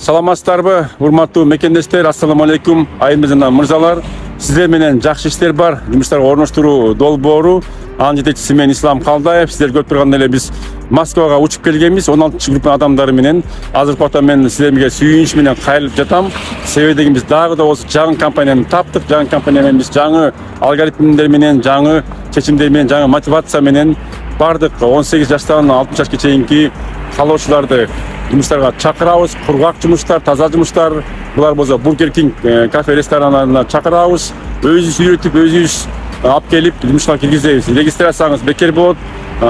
Саламатсыздарбы, урматтуу мекендештер, ассаламу алейкум, айымызына мырзалар. Сиздер менен жакшы иштер бар, жумуштарды орноштуруу долбоору. Анын жетекчиси мен Ислам Калдаев. Сиздер көрүп тургандай эле биз Москвага учуп келгенбиз, 16-группа адамдары менен. Азыркы убакта мен сиздерге сүйүнүч менен кайрылып жатам. Себеби деген биз дагы да болсо жаңы компанияны таптык. Жаңы компания менен биз жаңы алгоритмдер менен, жаңы чечимдер менен, жаңы мотивация менен бардык 18 жаштан 60 жашка чейинки калоочуларды жумуштарга чакырабыз. Кургак жумуштар, таза жумуштар. Булар болсо Бургер Кинг кафе ресторанына чакырабыз. Өзүбүз үйрөтүп, өзүбүз алып келип жумушка киргизебиз. Регистрацияңыз бекер болот.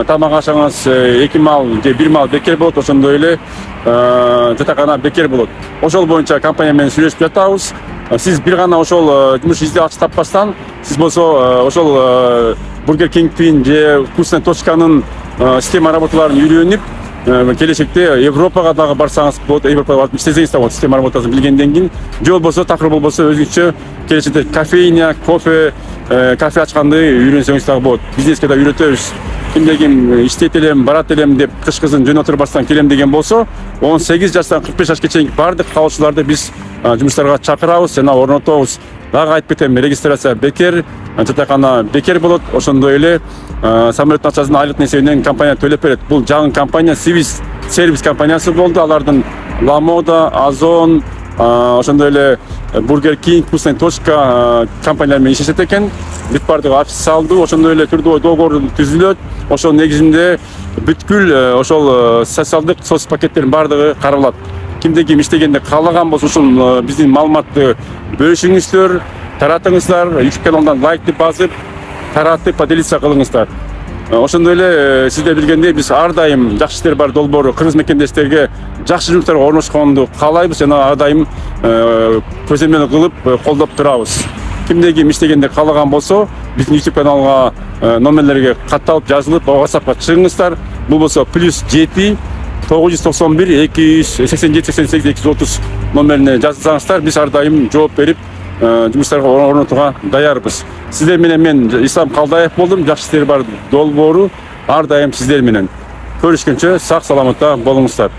Тамак ашаңыз 2 мал же 1 мал бекер болот. Ошондой эле жатакана бекер болот. Ошол боюнча компания менен сүйлөшүп жатабыз. Сиз бир гана ошол жумуш издеп акча таппастан, сиз болсо ошол Бургер Кингтин же Вкусная точканын система работаларын үйрөнүп, келечекте Европага дагы барсаңыз болот, Европага барып иштесеңиз да болот, система работасын билгенден кийин. Же болбосо такыр болбосо өзүнчө келечекте кофейня, кафе ачканды үйрөнсөңүз дагы болот. Бизнеске да үйрөтөбүз. Кимде ким иштейт элем, барат элем деп кышкызын жөн отурбастан келем деген болсо, 18 жаштан 45 жашка чейинки бардык калоочуларды биз жумуштарга чакырабыз жана орнотобуз. Дагы айтып кетем, регистрация бекер, жатакана бекер болот. Ошондой эле самолеттин акчасын айлыктын эсебинен компания төлөп берет. Бул жаңы компания Civis сервис компаниясы болду. Алардын La Moda, Озон, ошондой эле Бургер Кинг, Вкусная точка компаниялар менен иштешет экен. Бүт бардыгы официалдуу, ошондой эле түрдүү договор түзүлөт. Ошол негизинде бүткүл ошол социалдык соц пакеттердин бардыгы каралат. Кимде ким иштегенде каалаган болсо ушул биздин маалыматты бөлүшүңүздөр, таратыңыздар, YouTube каналдан лайкты басып, таратып, поделиться кылыңыздар. Ошондой эле сиздер билгендей биз ар дайым жакшы иштер бар долбоору кыргыз мекендештерге жакшы жумуштарга орношконду каалайбыз жана ар дайым көзөмөл кылып колдоп турабыз. Кимде ким иштегенде каалаган болсо биздин YouTube каналга номерлерге катталып жазылып, WhatsAppка чыгыңыздар. Бул болсо +7 991 287 88 230 номерине жазсаңыздар, биз ар дайым жооп берип жумуштарга орнотууга даярбыз. Сиздер менен мен Ислам Калдаев болдум. Жакшы иштер бар долбоору ар дайым сиздер менен. Көрүшкөнчө сак саламатта болуңуздар.